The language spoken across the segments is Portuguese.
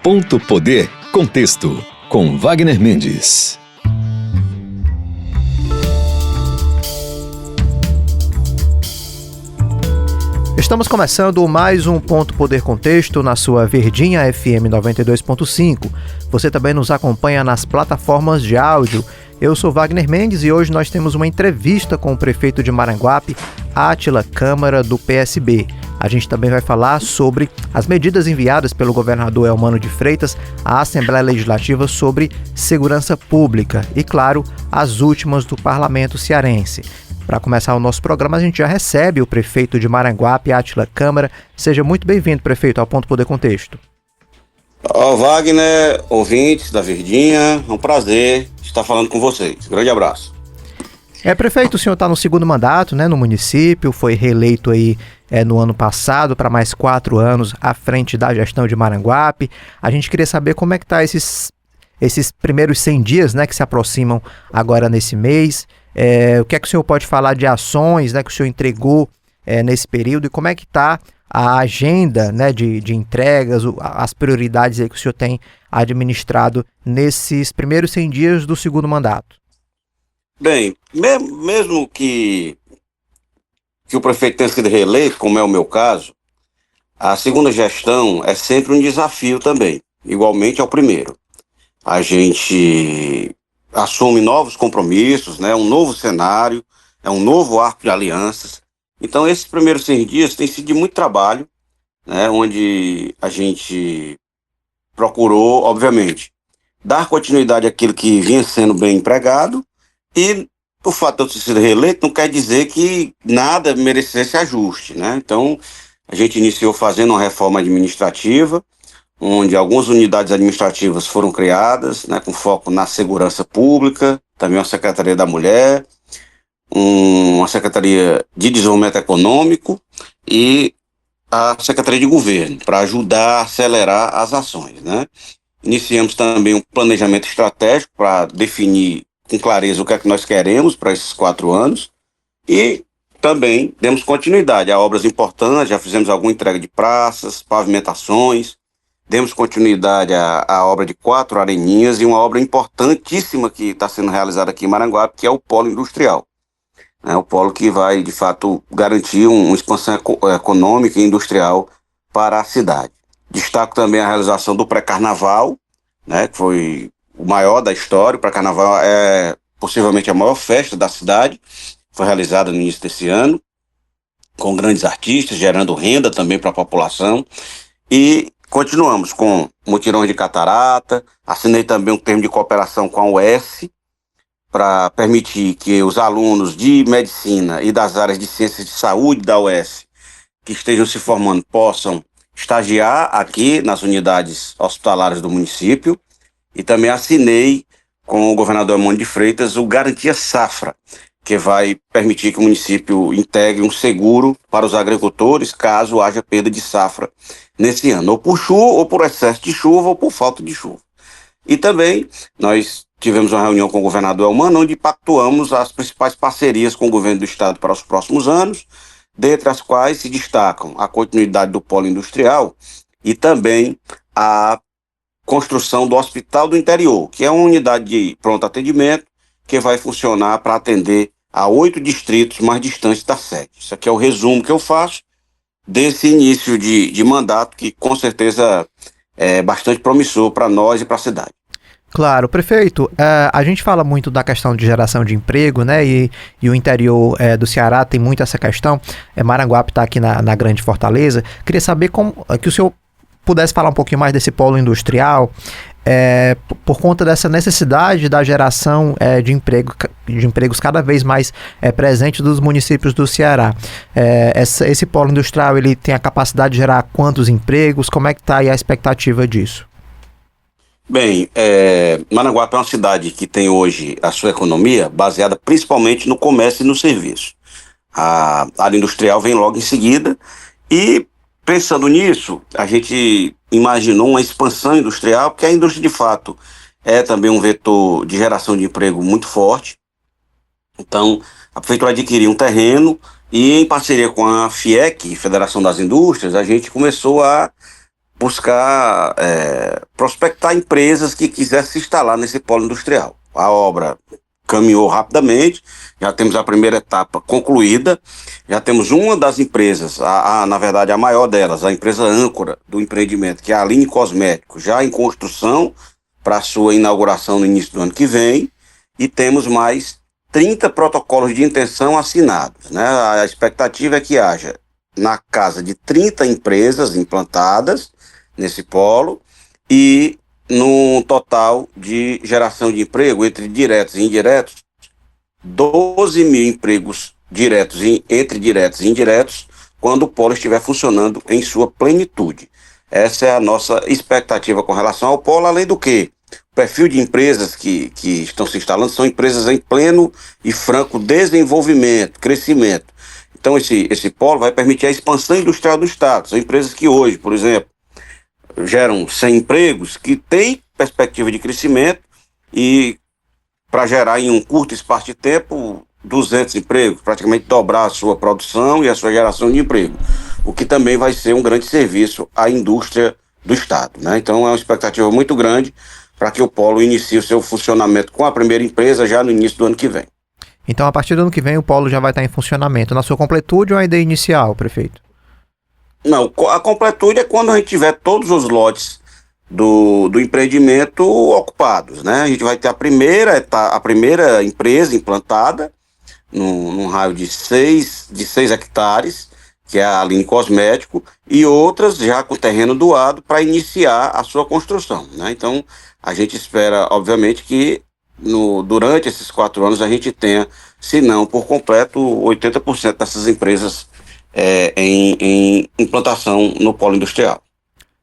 Ponto Poder Contexto, com Wagner Mendes. Estamos começando mais um Ponto Poder Contexto na sua Verdinha FM 92.5. Você também nos acompanha nas plataformas de áudio. Eu sou Wagner Mendes e hoje nós temos uma entrevista com o prefeito de Maranguape, Átila Câmara, do PSB. A gente também vai falar sobre as medidas enviadas pelo governador Eumano de Freitas à Assembleia Legislativa sobre segurança pública e, claro, as últimas do Parlamento cearense. Para começar o nosso programa, a gente já recebe o prefeito de Maranguape, Átila Câmara. Seja muito bem-vindo, prefeito, ao Ponto Poder Contexto. Wagner, ouvintes da Verdinha, é um prazer estar falando com vocês. Grande abraço. Prefeito, o senhor está no segundo mandato, né, no município, foi reeleito aí no ano passado para mais 4 anos à frente da gestão de Maranguape. A gente queria saber como é que está esses primeiros 100 dias, né, que se aproximam agora nesse mês. O que é que o senhor pode falar de ações, né, que o senhor entregou nesse período e como é que está a agenda, né, de entregas, as prioridades aí que o senhor tem administrado nesses primeiros 100 dias do segundo mandato? Bem, mesmo que o prefeito tenha sido reeleito, como é o meu caso, a segunda gestão é sempre um desafio também, igualmente ao primeiro. A gente assume novos compromissos, né, um novo cenário, um novo arco de alianças. Então, esses primeiros 100 dias tem sido de muito trabalho, né, onde a gente procurou, obviamente, dar continuidade àquilo que vinha sendo bem empregado, e o fato de eu ter sido reeleito não quer dizer que nada merecesse ajuste, né? Então, a gente iniciou fazendo uma reforma administrativa, onde algumas unidades administrativas foram criadas, né, com foco na segurança pública, também uma Secretaria da Mulher, uma Secretaria de Desenvolvimento Econômico e a Secretaria de Governo, para ajudar a acelerar as ações, né? Iniciamos também um planejamento estratégico para definir com clareza o que é que nós queremos para esses 4 anos e também demos continuidade a obras importantes, já fizemos alguma entrega de praças, pavimentações, demos continuidade à obra de 4 areninhas e uma obra importantíssima que está sendo realizada aqui em Maranguape, que é o polo industrial. O polo que vai, de fato, garantir uma expansão econômica e industrial para a cidade. Destaco também a realização do pré-carnaval, né, que foi o maior da história. O pré-carnaval é possivelmente a maior festa da cidade, foi realizada no início desse ano, com grandes artistas, gerando renda também para a população. E continuamos com mutirões de catarata, assinei também um termo de cooperação com a UES, para permitir que os alunos de medicina e das áreas de ciências de saúde da UES que estejam se formando possam estagiar aqui nas unidades hospitalares do município. E também assinei com o governador Eumano de Freitas o Garantia Safra, que vai permitir que o município integre um seguro para os agricultores caso haja perda de safra nesse ano, ou por chuva, ou por excesso de chuva, ou por falta de chuva. E também nós tivemos uma reunião com o governador Eumano, onde pactuamos as principais parcerias com o governo do estado para os próximos anos, dentre as quais se destacam a continuidade do polo industrial e também a construção do Hospital do Interior, que é uma unidade de pronto atendimento que vai funcionar para atender a 8 distritos mais distantes da sede. Isso aqui é o resumo que eu faço desse início de mandato, que com certeza é bastante promissor para nós e para a cidade. Claro, prefeito, a gente fala muito da questão de geração de emprego, né, e o interior do Ceará tem muito essa questão. Maranguape está aqui na Grande Fortaleza. Queria saber como que o senhor pudesse falar um pouquinho mais desse polo industrial, por conta dessa necessidade da geração de empregos cada vez mais presente dos municípios do Ceará. Esse polo industrial, ele tem a capacidade de gerar quantos empregos? Como é que está aí a expectativa disso? Bem, Maranguape é uma cidade que tem hoje a sua economia baseada principalmente no comércio e no serviço. A área industrial vem logo em seguida e, pensando nisso, a gente imaginou uma expansão industrial, porque a indústria, de fato, é também um vetor de geração de emprego muito forte. Então, a prefeitura adquiriu um terreno e, em parceria com a FIEC, Federação das Indústrias, a gente começou a buscar prospectar empresas que quisessem se instalar nesse polo industrial. A obra caminhou rapidamente, já temos a primeira etapa concluída, já temos uma das empresas, na verdade a maior delas, a empresa âncora do empreendimento, que é a Aline Cosméticos, já em construção para sua inauguração no início do ano que vem, e temos mais 30 protocolos de intenção assinados, né? A expectativa é que haja na casa de 30 empresas implantadas nesse polo e num total de geração de emprego entre diretos e indiretos, 12 mil empregos diretos entre diretos e indiretos quando o polo estiver funcionando em sua plenitude. Essa é a nossa expectativa com relação ao polo, além do que o perfil de empresas que estão se instalando são empresas em pleno e franco desenvolvimento, crescimento. Então esse polo vai permitir a expansão industrial do Estado. São empresas que hoje, por exemplo, geram 100 empregos, que têm perspectiva de crescimento e para gerar em um curto espaço de tempo 200 empregos, praticamente dobrar a sua produção e a sua geração de emprego, o que também vai ser um grande serviço à indústria do Estado, né? Então é uma expectativa muito grande para que o polo inicie o seu funcionamento com a primeira empresa já no início do ano que vem. Então, a partir do ano que vem, o polo já vai estar em funcionamento. Na sua completude ou a ideia inicial, prefeito? Não, a completude é quando a gente tiver todos os lotes do empreendimento ocupados, né? A gente vai ter a primeira empresa implantada num raio de 6 hectares, que é a Aline Cosmético, e outras já com terreno doado para iniciar a sua construção, né? Então, a gente espera, obviamente, que durante esses 4 anos a gente tenha, se não por completo, 80% dessas empresas em implantação no polo industrial.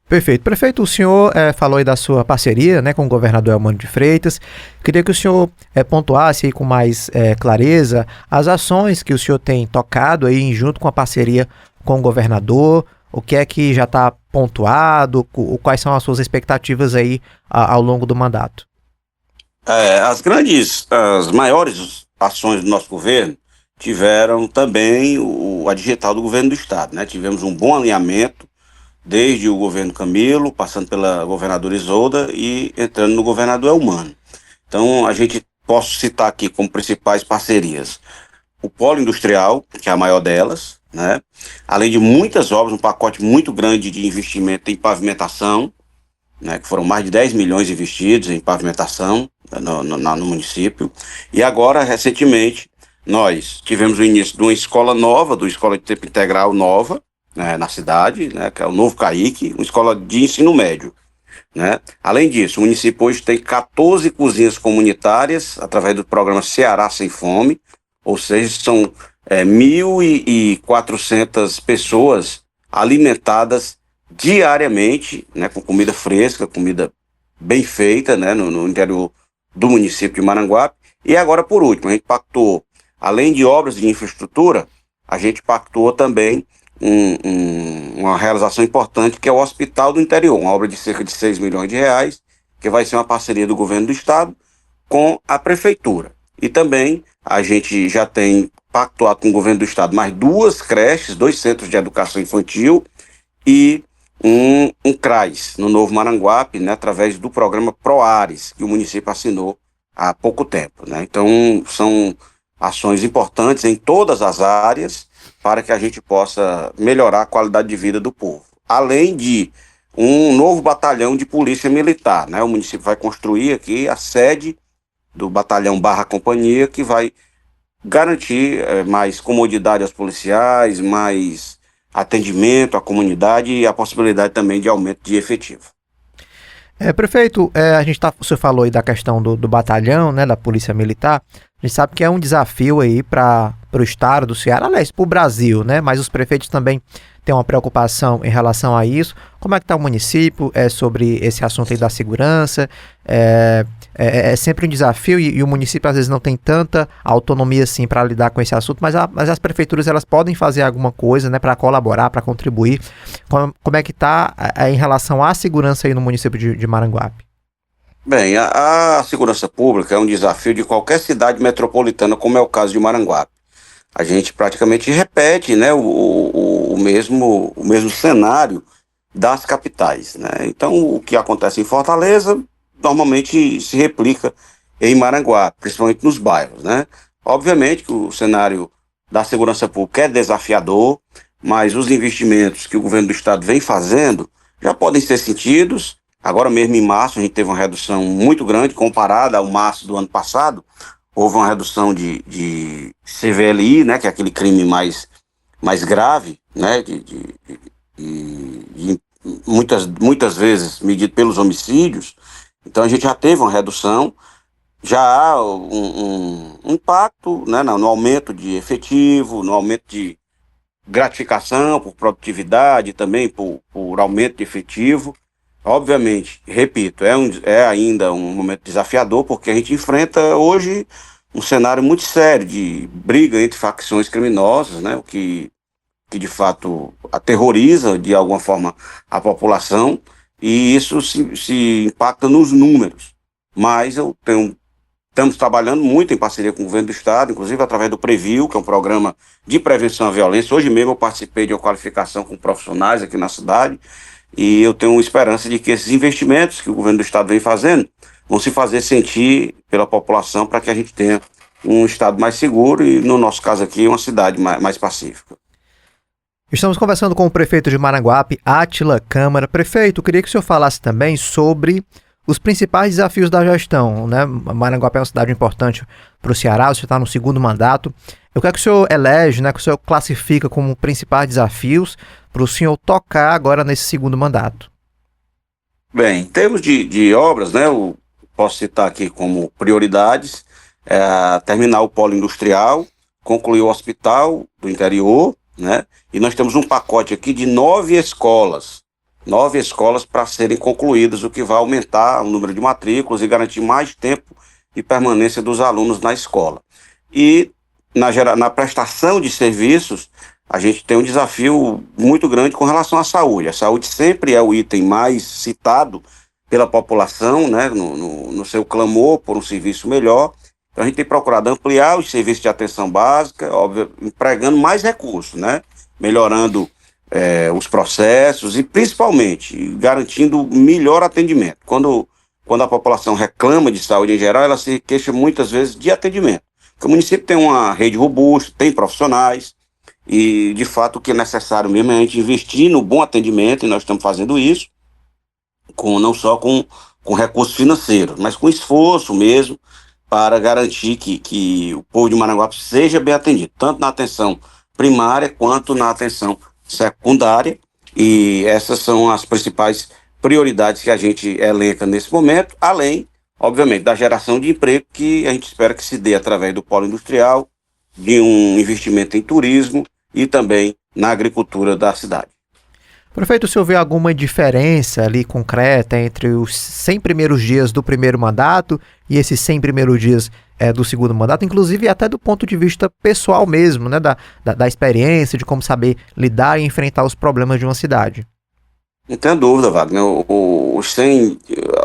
Perfeito. Prefeito, o senhor falou aí da sua parceria, né, com o governador Elmano de Freitas. Queria que o senhor pontuasse aí com mais clareza as ações que o senhor tem tocado aí junto com a parceria com o governador, o que é que já está pontuado, quais são as suas expectativas aí ao longo do mandato. As maiores ações do nosso governo tiveram também a digital do governo do Estado, né? Tivemos um bom alinhamento desde o governo Camilo, passando pela governadora Isolda e entrando no governador Elmano. Então, posso citar aqui como principais parcerias o polo industrial, que é a maior delas, né? Além de muitas obras, um pacote muito grande de investimento em pavimentação, né? Que foram mais de 10 milhões investidos em pavimentação no município. E agora, recentemente, nós tivemos o início de uma escola nova, uma escola de tempo integral nova, né, na cidade, né, que é o Novo Caique, uma escola de ensino médio, né? Além disso, o município hoje tem 14 cozinhas comunitárias, através do programa Ceará Sem Fome, ou seja, são 1.400 pessoas alimentadas diariamente, né, com comida fresca, comida bem feita, né, no interior do município de Maranguape. E agora, por último, a gente pactuou, além de obras de infraestrutura, a gente pactuou também uma realização importante, que é o Hospital do Interior, uma obra de cerca de 6 milhões de reais, que vai ser uma parceria do governo do Estado com a Prefeitura. E também a gente já tem pactuado com o governo do Estado mais 2 creches, 2 centros de educação infantil e um CRAS no Novo Maranguape, né, através do programa ProAres, que o município assinou há pouco tempo, né? Então, são ações importantes em todas as áreas para que a gente possa melhorar a qualidade de vida do povo. Além de um novo batalhão de polícia militar, né? O município vai construir aqui a sede do batalhão /companhia, que vai garantir mais comodidade aos policiais, mais atendimento à comunidade e a possibilidade também de aumento de efetivo. Prefeito, o senhor falou aí da questão do batalhão, né, da Polícia Militar. A gente sabe que é um desafio aí para o estado do Ceará, aliás, para o Brasil, né? Mas os prefeitos também têm uma preocupação em relação a isso. Como é que está o município sobre esse assunto aí da segurança? É sempre um desafio e o município às vezes não tem tanta autonomia assim para lidar com esse assunto, mas as prefeituras elas podem fazer alguma coisa, né, para colaborar, para contribuir. Como é que está em relação à segurança aí no município de Maranguape? Bem, a segurança pública é um desafio de qualquer cidade metropolitana, como é o caso de Maranguape. A gente praticamente repete, né, o mesmo cenário das capitais, né? Então, o que acontece em Fortaleza normalmente se replica em Maranguape, principalmente nos bairros, né? Obviamente que o cenário da segurança pública é desafiador, mas os investimentos que o governo do estado vem fazendo já podem ser sentidos. Agora mesmo em março a gente teve uma redução muito grande comparada ao março do ano passado. Houve uma redução de CVLI, né, que é aquele crime mais grave, né, de muitas vezes medido pelos homicídios. Então a gente já teve uma redução, já há um impacto, né, no aumento de efetivo, no aumento de gratificação por produtividade, também por aumento de efetivo. Obviamente, repito, é ainda um momento desafiador, porque a gente enfrenta hoje um cenário muito sério de briga entre facções criminosas, né, o que de fato aterroriza de alguma forma a população, e isso se impacta nos números. Mas estamos trabalhando muito em parceria com o governo do estado, inclusive através do Previl, que é um programa de prevenção à violência. Hoje mesmo eu participei de uma qualificação com profissionais aqui na cidade, e eu tenho esperança de que esses investimentos que o governo do estado vem fazendo vão se fazer sentir pela população, para que a gente tenha um estado mais seguro e, no nosso caso aqui, uma cidade mais pacífica. Estamos conversando com o prefeito de Maranguape, Átila Câmara. Prefeito, queria que o senhor falasse também sobre os principais desafios da gestão, né? Maranguape é uma cidade importante para o Ceará, você está no segundo mandato. Eu quero que o senhor elege, né, que o senhor classifica como principais desafios para o senhor tocar agora nesse segundo mandato. Bem, em termos de obras, né, eu posso citar aqui como prioridades, terminar o polo industrial, concluir o hospital do interior, né, e nós temos um pacote aqui de 9 escolas para serem concluídas, o que vai aumentar o número de matrículas e garantir mais tempo de permanência dos alunos na escola. E na prestação de serviços, a gente tem um desafio muito grande com relação à saúde. A saúde sempre é o item mais citado pela população, né, no seu clamor por um serviço melhor. Então a gente tem procurado ampliar os serviços de atenção básica, óbvio, empregando mais recursos, né, melhorando os processos e principalmente garantindo melhor atendimento. Quando a população reclama de saúde em geral, ela se queixa muitas vezes de atendimento. Porque o município tem uma rede robusta, tem profissionais, e de fato o que é necessário mesmo é a gente investir no bom atendimento, e nós estamos fazendo isso, não só com recursos financeiros, mas com esforço mesmo, para garantir que o povo de Maranguape seja bem atendido, tanto na atenção primária quanto na atenção secundária, e essas são as principais prioridades que a gente elenca nesse momento, além, obviamente, da geração de emprego, que a gente espera que se dê através do polo industrial, de um investimento em turismo e também na agricultura da cidade. Prefeito, o senhor vê alguma diferença ali concreta entre os 100 primeiros dias do primeiro mandato e esses 100 primeiros dias do segundo mandato, inclusive até do ponto de vista pessoal mesmo, né, da experiência, de como saber lidar e enfrentar os problemas de uma cidade? Não tenho dúvida, Wagner.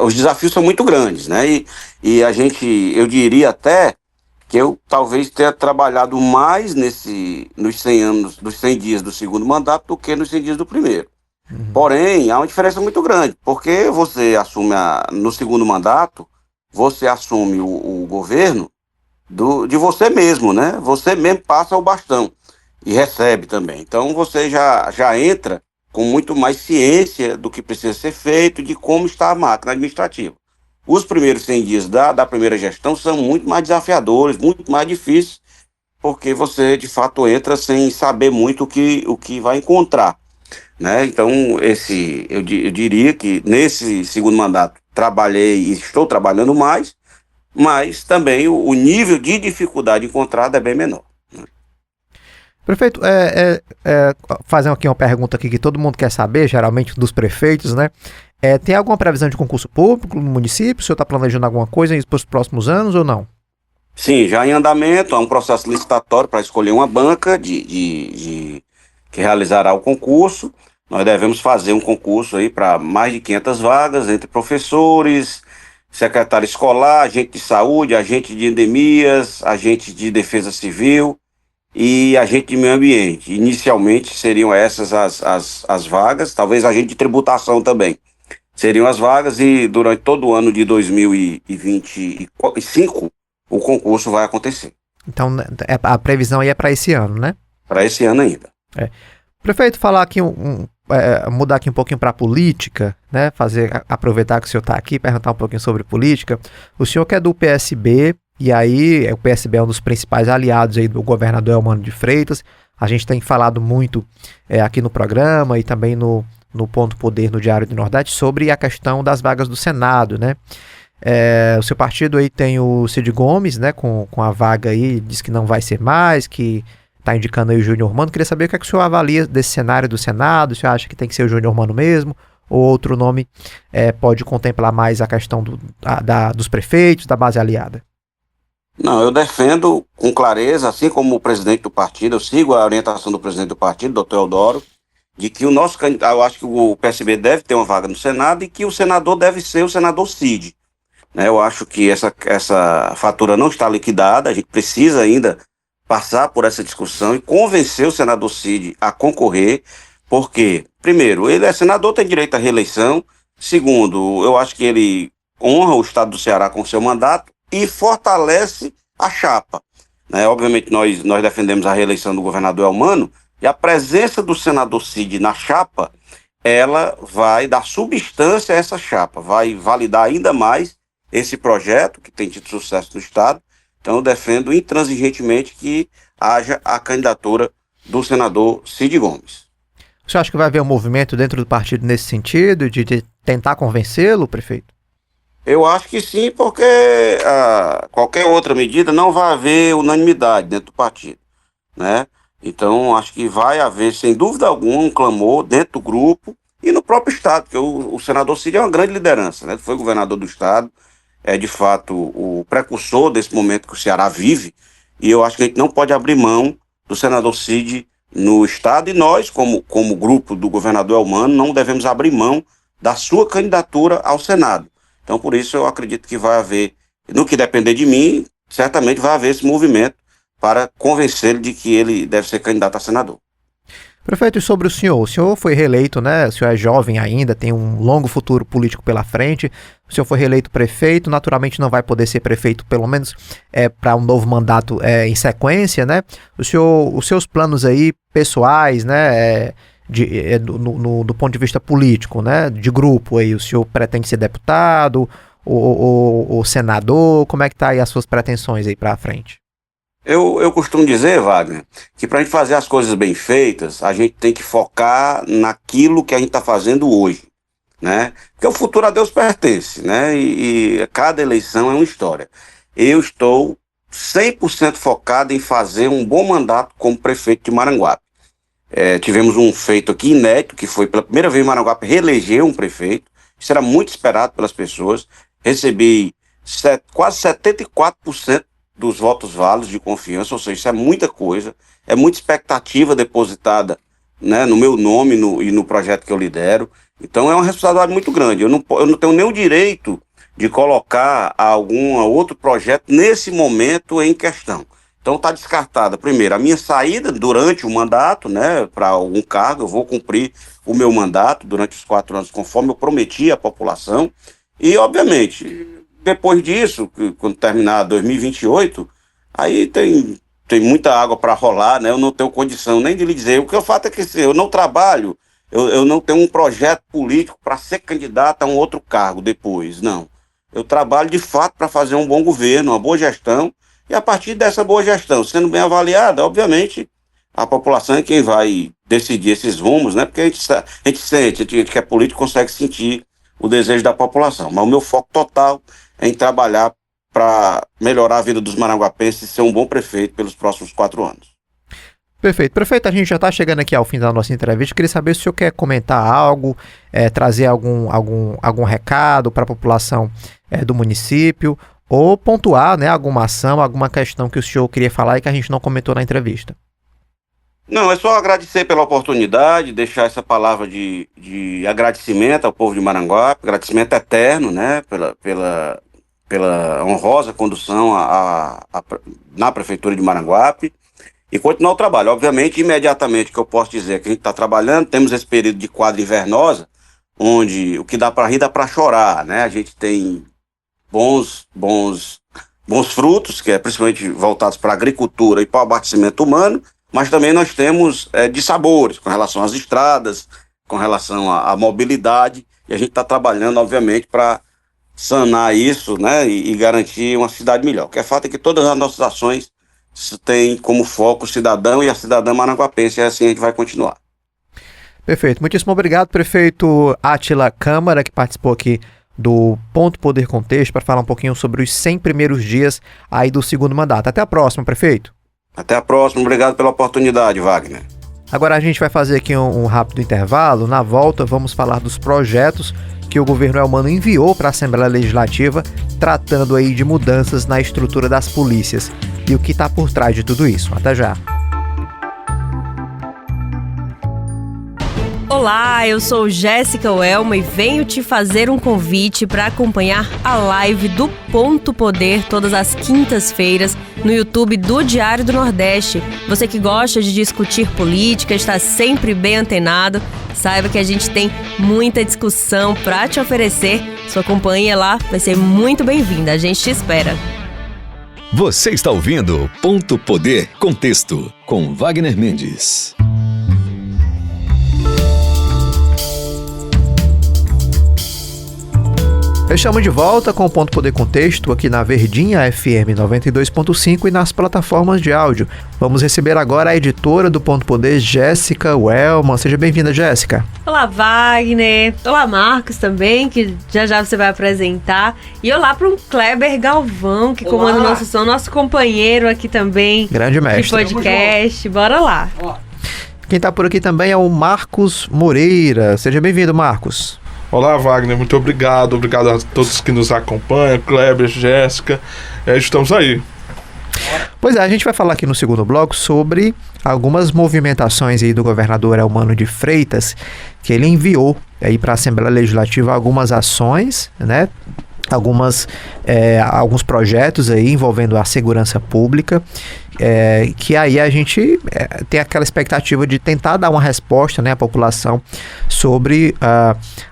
Os desafios são muito grandes, né? E eu diria até que eu talvez tenha trabalhado mais nos 100 anos, dos 100 dias do segundo mandato do que nos 100 dias do primeiro. Uhum. Porém, há uma diferença muito grande, porque você assume no segundo mandato, você assume o governo de você mesmo, né? Você mesmo passa o bastão e recebe também. Então você já entra com muito mais ciência do que precisa ser feito, de como está a máquina administrativa. Os primeiros 100 dias da primeira gestão são muito mais desafiadores, muito mais difíceis, porque você, de fato, entra sem saber muito o que vai encontrar, né? Então, eu diria que nesse segundo mandato trabalhei e estou trabalhando mais, mas também o nível de dificuldade encontrada é bem menor. Prefeito, fazer aqui uma pergunta aqui que todo mundo quer saber, geralmente dos prefeitos, né? Tem alguma previsão de concurso público no município? O senhor está planejando alguma coisa para os próximos anos ou não? Sim, já em andamento, há um processo licitatório para escolher uma banca que realizará o concurso. Nós devemos fazer um concurso aí para mais de 500 vagas, entre professores, secretário escolar, agente de saúde, agente de endemias, agente de defesa civil. e agente de meio ambiente. Inicialmente seriam essas as vagas, talvez agente de tributação também. Seriam as vagas e durante todo o ano de 2025 o concurso vai acontecer. Então, a previsão aí é para esse ano, né? Para esse ano ainda. Prefeito, falar aqui mudar aqui um pouquinho para a política, né? Aproveitar que o senhor está aqui, perguntar um pouquinho sobre política. O senhor que é do PSB, e aí o PSB é um dos principais aliados aí do governador Eumano de Freitas. A gente tem falado muito aqui no programa e também no Ponto Poder, no Diário do Nordeste, sobre a questão das vagas do Senado, né? O seu partido aí tem o Cid Gomes, né? Com a vaga aí, diz que não vai ser mais, que está indicando aí o Júnior Mano. Queria saber o que é que o senhor avalia desse cenário do Senado. O senhor acha que tem que ser o Júnior Mano mesmo? Ou outro nome pode contemplar mais a questão dos prefeitos, da base aliada? Não, eu defendo com clareza, assim como o presidente do partido, eu sigo a orientação do presidente do partido, doutor Eudoro, de que o nosso candidato, eu acho que o PSB deve ter uma vaga no Senado e que o senador deve ser o senador Cid. Né, eu acho que essa fatura não está liquidada, a gente precisa ainda passar por essa discussão e convencer o senador Cid a concorrer, porque, primeiro, ele é senador, tem direito à reeleição. Segundo, eu acho que ele honra o estado do Ceará com seu mandato e fortalece a chapa. Né? Obviamente, nós defendemos a reeleição do governador Eumano, e a presença do senador Cid na chapa, ela vai dar substância a essa chapa, vai validar ainda mais esse projeto, que tem tido sucesso no estado. Então, eu defendo intransigentemente que haja a candidatura do senador Cid Gomes. O senhor acha que vai haver um movimento dentro do partido nesse sentido, de tentar convencê-lo, prefeito? Eu acho que sim, porque qualquer outra medida não vai haver unanimidade dentro do partido, né? Então, acho que vai haver, sem dúvida alguma, um clamor dentro do grupo e no próprio estado, porque o senador Cid é uma grande liderança, né? Ele foi governador do estado, é de fato o precursor desse momento que o Ceará vive, e eu acho que a gente não pode abrir mão do senador Cid no estado, e nós, como grupo do governador Eumano, não devemos abrir mão da sua candidatura ao Senado. Então, por isso, eu acredito que vai haver, no que depender de mim, certamente vai haver esse movimento para convencê-lo de que ele deve ser candidato a senador. Prefeito, e sobre o senhor foi reeleito, né? O senhor é jovem ainda, tem um longo futuro político pela frente. O senhor foi reeleito prefeito, naturalmente não vai poder ser prefeito, pelo menos para um novo mandato em sequência, né? Os seus planos aí pessoais, né? Do ponto de vista político, né? De grupo aí, o senhor pretende ser deputado ou senador? Como é que tá aí as suas pretensões aí para frente? Eu costumo dizer, Wagner, que para a gente fazer as coisas bem feitas, a gente tem que focar naquilo que a gente está fazendo hoje, né? Porque o futuro a Deus pertence, né? E cada eleição é uma história. Eu estou 100% focado em fazer um bom mandato como prefeito de Maranguape. Tivemos um feito aqui inédito, que foi pela primeira vez Maranguape reeleger um prefeito. Isso era muito esperado pelas pessoas. Recebi quase 74% dos votos válidos de confiança, ou seja, isso é muita coisa, é muita expectativa depositada, né, no meu nome e no projeto que eu lidero. Então é uma responsabilidade muito grande. Eu não tenho nem o direito de colocar algum outro projeto nesse momento em questão. Então está descartada, primeiro, a minha saída durante o mandato, né, para algum cargo. Eu vou cumprir o meu mandato durante os 4 anos, conforme eu prometi à população. E, obviamente, depois disso, quando terminar 2028, aí tem muita água para rolar, né? Eu não tenho condição nem de lhe dizer. O que eu faço é que eu não trabalho, eu não tenho um projeto político para ser candidato a um outro cargo depois, não. Eu trabalho, de fato, para fazer um bom governo, uma boa gestão, e a partir dessa boa gestão, sendo bem avaliada, obviamente, a população é quem vai decidir esses rumos, né? Porque a gente sente, a gente que é político consegue sentir o desejo da população. Mas o meu foco total é em trabalhar para melhorar a vida dos maranguapenses e ser um bom prefeito pelos próximos 4 anos. Perfeito. Prefeito, a gente já está chegando aqui ao fim da nossa entrevista. Queria saber se o senhor quer comentar algo, trazer algum recado para a população do município, ou pontuar, né, alguma ação, alguma questão que o senhor queria falar e que a gente não comentou na entrevista. Não, é só agradecer pela oportunidade, deixar essa palavra de agradecimento ao povo de Maranguape, agradecimento eterno, né, pela honrosa condução na Prefeitura de Maranguape. e continuar o trabalho. Obviamente, imediatamente, que eu posso dizer que a gente está trabalhando, temos esse período de quadra invernosa, onde o que dá para rir dá para chorar, né? A gente tem bons frutos, que é principalmente voltados para a agricultura e para o abastecimento humano, mas também nós temos dissabores com relação às estradas, com relação à mobilidade, e a gente está trabalhando, obviamente, para sanar isso, né, e garantir uma cidade melhor. O que é fato é que todas as nossas ações têm como foco o cidadão e a cidadã maranguapense, e assim a gente vai continuar. Perfeito. Muitíssimo obrigado, prefeito Átila Câmara, que participou aqui do Ponto Poder Contexto para falar um pouquinho sobre os 100 primeiros dias aí do segundo mandato. Até a próxima, prefeito. Até a próxima. Obrigado pela oportunidade, Wagner. Agora a gente vai fazer aqui um rápido intervalo. Na volta vamos falar dos projetos que o governo Elmano enviou para a Assembleia Legislativa, tratando aí de mudanças na estrutura das polícias e o que está por trás de tudo isso. Até já. Olá, eu sou Jéssica Welma e venho te fazer um convite para acompanhar a live do Ponto Poder todas as quintas-feiras no YouTube do Diário do Nordeste. Você que gosta de discutir política, está sempre bem antenado, saiba que a gente tem muita discussão para te oferecer. Sua companhia lá vai ser muito bem-vinda, a gente te espera. Você está ouvindo Ponto Poder Contexto, com Wagner Mendes. Estamos de volta com o Ponto Poder Contexto aqui na Verdinha FM 92.5 e nas plataformas de áudio. Vamos receber agora a editora do Ponto Poder, Jéssica Welma. Seja bem-vinda, Jéssica. Olá, Wagner. Olá, Marcos também, que já você vai apresentar. E olá para o Kleber Galvão, que comanda o nosso som, nosso companheiro aqui também. Grande mestre. De podcast. Bora lá. Quem está por aqui também é o Marcos Moreira. Seja bem-vindo, Marcos. Olá, Wagner, muito obrigado. Obrigado a todos que nos acompanham, Kleber, Jéssica. Estamos aí. Pois é, a gente vai falar aqui no segundo bloco sobre algumas movimentações aí do governador Elmano de Freitas, que ele enviou aí para a Assembleia Legislativa algumas ações, né? Alguns projetos aí envolvendo a segurança pública, que aí a gente tem aquela expectativa de tentar dar uma resposta, né, à população sobre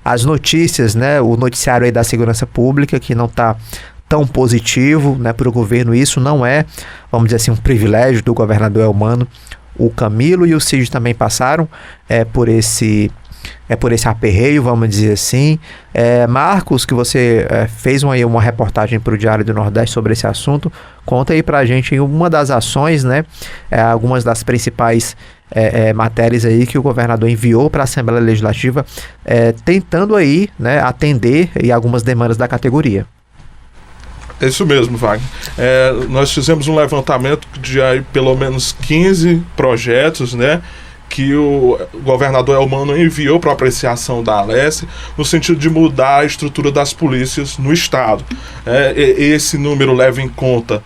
as notícias, né, o noticiário aí da segurança pública, que não está tão positivo, né, para o governo. Isso não é, vamos dizer assim, um privilégio do governador Elmano. O Camilo e o Cid também passaram por esse aperreio, vamos dizer assim. Marcos, que você fez uma reportagem para o Diário do Nordeste sobre esse assunto, conta aí pra gente uma das ações, né, algumas das principais matérias aí que o governador enviou para a Assembleia Legislativa, tentando aí, né, atender aí algumas demandas da categoria. É isso mesmo, Wagner. Nós fizemos um levantamento de aí, pelo menos 15 projetos, né, que o governador Elmano enviou para apreciação da Alesse, no sentido de mudar a estrutura das polícias no estado. Esse número leva em conta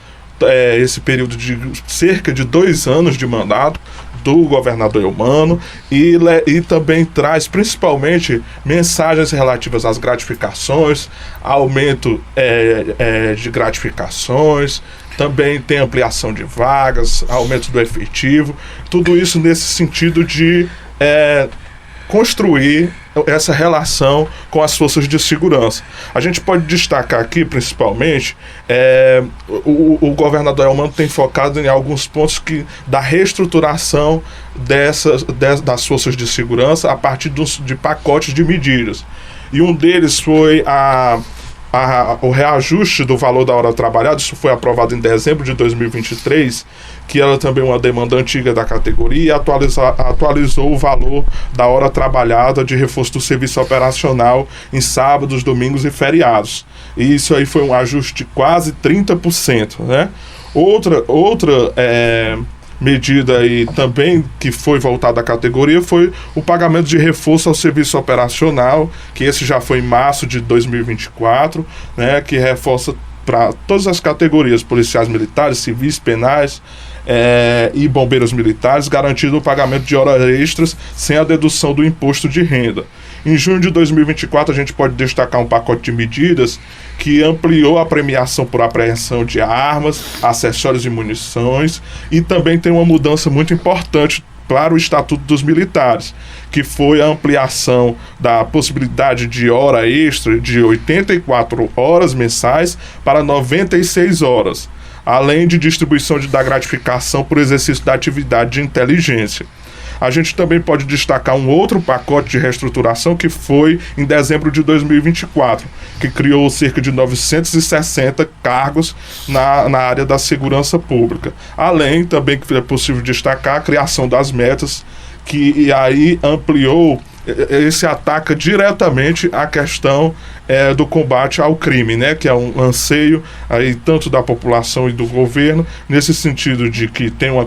esse período de cerca de 2 anos de mandato do governador Elmano e também traz principalmente mensagens relativas às gratificações, aumento de gratificações. Também tem ampliação de vagas, aumento do efetivo, tudo isso nesse sentido de construir essa relação com as forças de segurança. A gente pode destacar aqui, principalmente, o governador Elmano tem focado em alguns pontos da reestruturação das forças de segurança a partir de pacotes de medidas. E um deles foi o reajuste do valor da hora trabalhada. Isso foi aprovado em dezembro de 2023, que era também uma demanda antiga da categoria, e atualizou o valor da hora trabalhada de reforço do serviço operacional em sábados, domingos e feriados. E isso aí foi um ajuste de quase 30%, né? Outra medida aí também que foi voltada à categoria foi o pagamento de reforço ao serviço operacional, que esse já foi em março de 2024, né, que reforça para todas as categorias, policiais militares, civis, penais e bombeiros militares, garantindo o pagamento de horas extras sem a dedução do imposto de renda. Em junho de 2024, a gente pode destacar um pacote de medidas que ampliou a premiação por apreensão de armas, acessórios e munições, e também tem uma mudança muito importante para o Estatuto dos Militares, que foi a ampliação da possibilidade de hora extra de 84 horas mensais para 96 horas, além de distribuição da gratificação por exercício da atividade de inteligência. A gente também pode destacar um outro pacote de reestruturação que foi em dezembro de 2024, que criou cerca de 960 cargos na área da segurança pública. Além também que é possível destacar a criação das metas, que aí ampliou, esse ataca diretamente a questão do combate ao crime, né, que é um anseio aí tanto da população e do governo, nesse sentido de que tem uma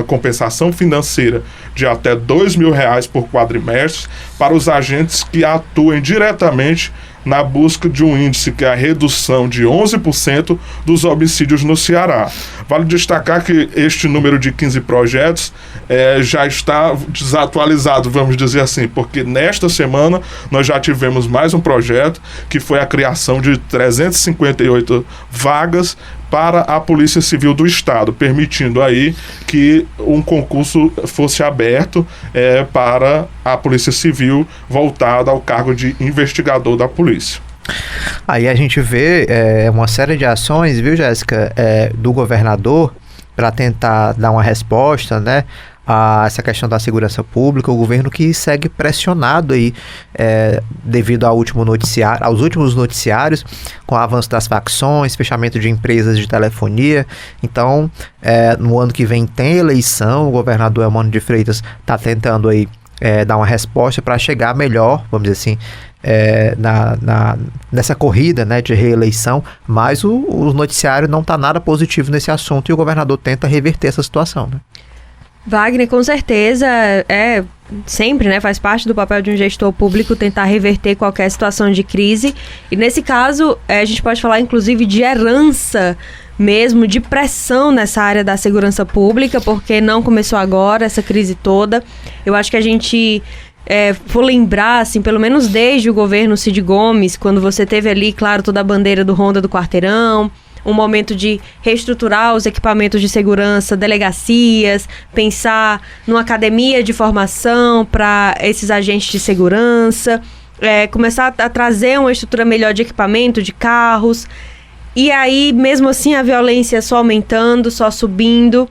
compensação financeira de até R$2.000 por quadrimestre para os agentes que atuem diretamente na busca de um índice que é a redução de 11% dos homicídios no Ceará. Vale destacar que este número de 15 projetos já está desatualizado, vamos dizer assim, porque nesta semana nós já tivemos mais um projeto que foi a criação de 358 vagas para a Polícia Civil do Estado, permitindo aí que um concurso fosse aberto para a Polícia Civil voltada ao cargo de investigador da polícia. Aí a gente vê uma série de ações, viu, Jéssica, do governador para tentar dar uma resposta, né, a essa questão da segurança pública. O governo que segue pressionado aí devido aos últimos noticiários, com o avanço das facções, fechamento de empresas de telefonia. Então, no ano que vem tem eleição, o governador Eumano de Freitas está tentando aí dar uma resposta para chegar melhor, vamos dizer assim, nessa corrida, né, de reeleição, mas o noticiário não está nada positivo nesse assunto e o governador tenta reverter essa situação, né? Wagner, com certeza, sempre, né, faz parte do papel de um gestor público tentar reverter qualquer situação de crise. E nesse caso, a gente pode falar inclusive de herança mesmo, de pressão nessa área da segurança pública, porque não começou agora essa crise toda. Eu acho que a gente for lembrar, assim, pelo menos desde o governo Cid Gomes, quando você teve ali, claro, toda a bandeira do Ronda do Quarteirão, um momento de reestruturar os equipamentos de segurança, delegacias, pensar numa academia de formação para esses agentes de segurança, começar a trazer uma estrutura melhor de equipamento, de carros. E aí, mesmo assim, a violência só aumentando, só subindo.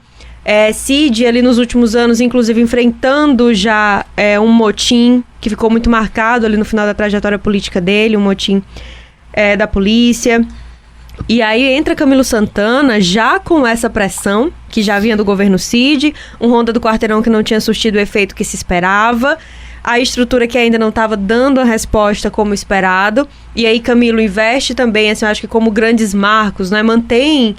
Cid, ali nos últimos anos, inclusive enfrentando já um motim que ficou muito marcado ali no final da trajetória política dele, um motim da polícia. E aí entra Camilo Santana já com essa pressão, que já vinha do governo Cid, um Ronda do Quarteirão que não tinha surtido o efeito que se esperava, a estrutura que ainda não estava dando a resposta como esperado, e aí Camilo investe também, assim, eu acho que como grandes marcos, né, mantém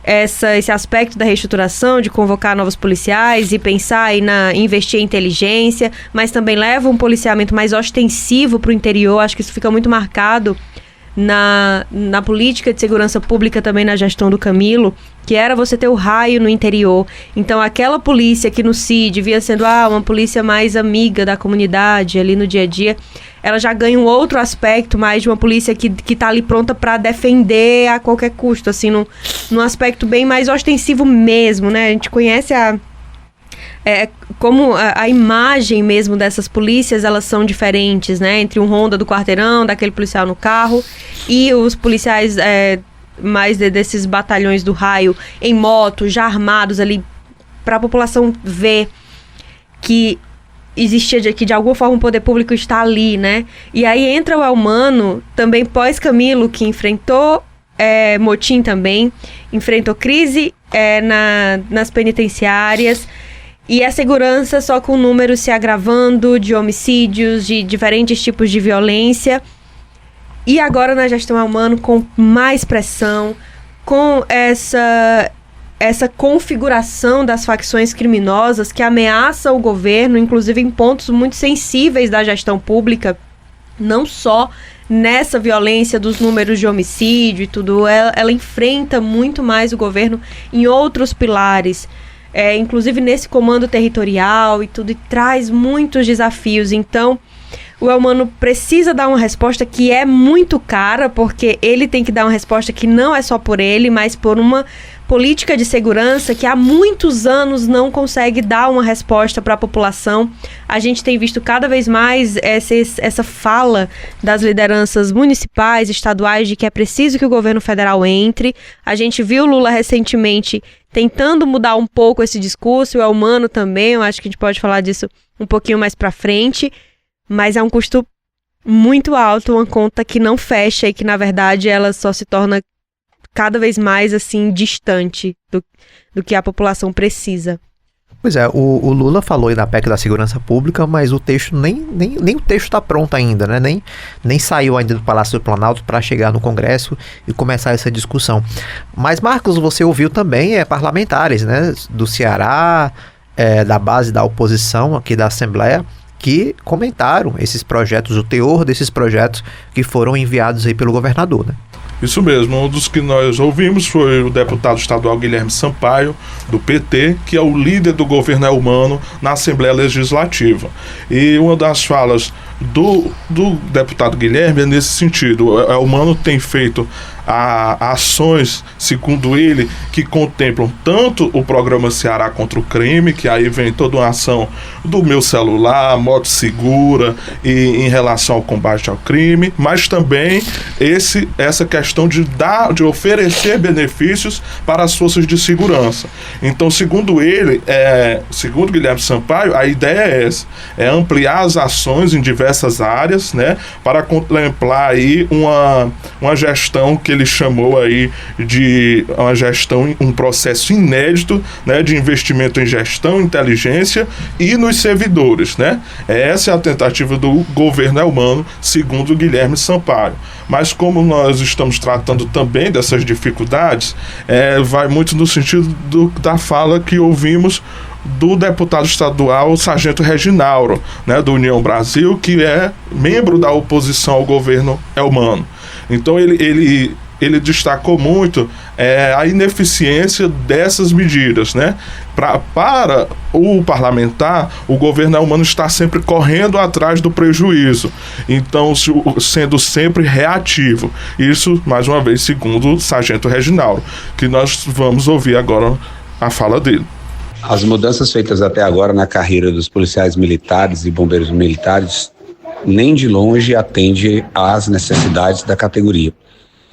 esse aspecto da reestruturação, de convocar novos policiais e pensar em investir em inteligência, mas também leva um policiamento mais ostensivo para o interior. Acho que isso fica muito marcado na política de segurança pública também, na gestão do Camilo, que era você ter o raio no interior. Então aquela polícia que no CID via sendo uma polícia mais amiga da comunidade ali no dia a dia, ela já ganha um outro aspecto mais de uma polícia que tá ali pronta para defender a qualquer custo, assim, num aspecto bem mais ostensivo mesmo, né? A gente conhece como a imagem mesmo dessas polícias, elas são diferentes, né? Entre um Ronda do Quarteirão, daquele policial no carro, e os policiais mais desses batalhões do raio em moto, já armados ali, para a população ver que existia que de alguma forma o poder público está ali, né? E aí entra o Eumano, também pós-Camilo, que enfrentou motim também, enfrentou crise nas penitenciárias, e a segurança só com números se agravando de homicídios, de diferentes tipos de violência. E agora na gestão Eumano com mais pressão, com essa configuração das facções criminosas que ameaça o governo, inclusive em pontos muito sensíveis da gestão pública, não só nessa violência dos números de homicídio e tudo, ela enfrenta muito mais o governo em outros pilares, inclusive nesse comando territorial e tudo, e traz muitos desafios. Então, o Elmano precisa dar uma resposta que é muito cara, porque ele tem que dar uma resposta que não é só por ele, mas por uma política de segurança que há muitos anos não consegue dar uma resposta para a população. A gente tem visto cada vez mais essa fala das lideranças municipais, estaduais, de que é preciso que o governo federal entre. A gente viu Lula recentemente tentando mudar um pouco esse discurso, o Elmano também, eu acho que a gente pode falar disso um pouquinho mais para frente, mas é um custo muito alto, uma conta que não fecha e que, na verdade, ela só se torna cada vez mais, assim, distante do que a população precisa. Pois é, o Lula falou aí na PEC da segurança pública, mas o texto, nem o texto está pronto ainda, né? Nem saiu ainda do Palácio do Planalto para chegar no Congresso e começar essa discussão. Mas, Marcos, você ouviu também parlamentares, né? Do Ceará, da base da oposição aqui da Assembleia, que comentaram esses projetos, o teor desses projetos que foram enviados aí pelo governador, né? Isso mesmo, um dos que nós ouvimos foi o deputado estadual Guilherme Sampaio, do PT, que é o líder do governo Elmano na Assembleia Legislativa. E uma das falas do deputado Guilherme é nesse sentido. O Elmano tem feito ações, segundo ele, que contemplam tanto o programa Ceará contra o crime, que aí vem toda uma ação do Meu Celular, Moto Segura, e em relação ao combate ao crime, mas também essa questão de oferecer benefícios para as forças de segurança. Então, segundo ele, segundo Guilherme Sampaio, a ideia é essa, é ampliar as ações em diversas áreas, né, para contemplar aí uma gestão que ele chamou aí de uma gestão, um processo inédito, né, de investimento em gestão, inteligência e nos servidores, né? Essa é a tentativa do governo Elmano, segundo Guilherme Sampaio. Mas como nós estamos tratando também dessas dificuldades, vai muito no sentido da fala que ouvimos do deputado estadual Sargento Reginauro, né, do União Brasil, que é membro da oposição ao governo Elmano. Então ele destacou muito a ineficiência dessas medidas, né? Para o parlamentar, o governo Elmano está sempre correndo atrás do prejuízo, então sendo sempre reativo. Isso, mais uma vez, segundo o Sargento Reginauro, que nós vamos ouvir agora a fala dele. As mudanças feitas até agora na carreira dos policiais militares e bombeiros militares nem de longe atende às necessidades da categoria.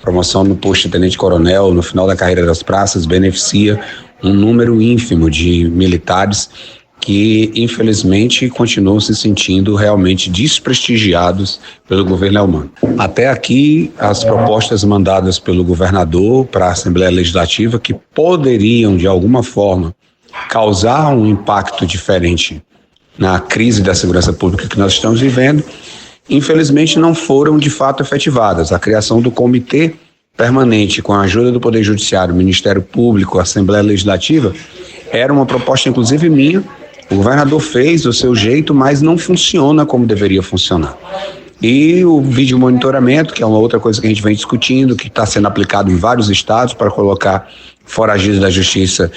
Promoção no posto de tenente-coronel no final da carreira das praças beneficia um número ínfimo de militares que, infelizmente, continuam se sentindo realmente desprestigiados pelo governo Elmano. Até aqui, as propostas mandadas pelo governador para a Assembleia Legislativa, que poderiam, de alguma forma, causar um impacto diferente na crise da segurança pública que nós estamos vivendo, infelizmente não foram de fato efetivadas. A criação do comitê permanente com a ajuda do Poder Judiciário, Ministério Público, Assembleia Legislativa, era uma proposta inclusive minha. O governador fez do seu jeito, mas não funciona como deveria funcionar. E o vídeo monitoramento, que é uma outra coisa que a gente vem discutindo, que está sendo aplicado em vários estados para colocar foragidos da justiça,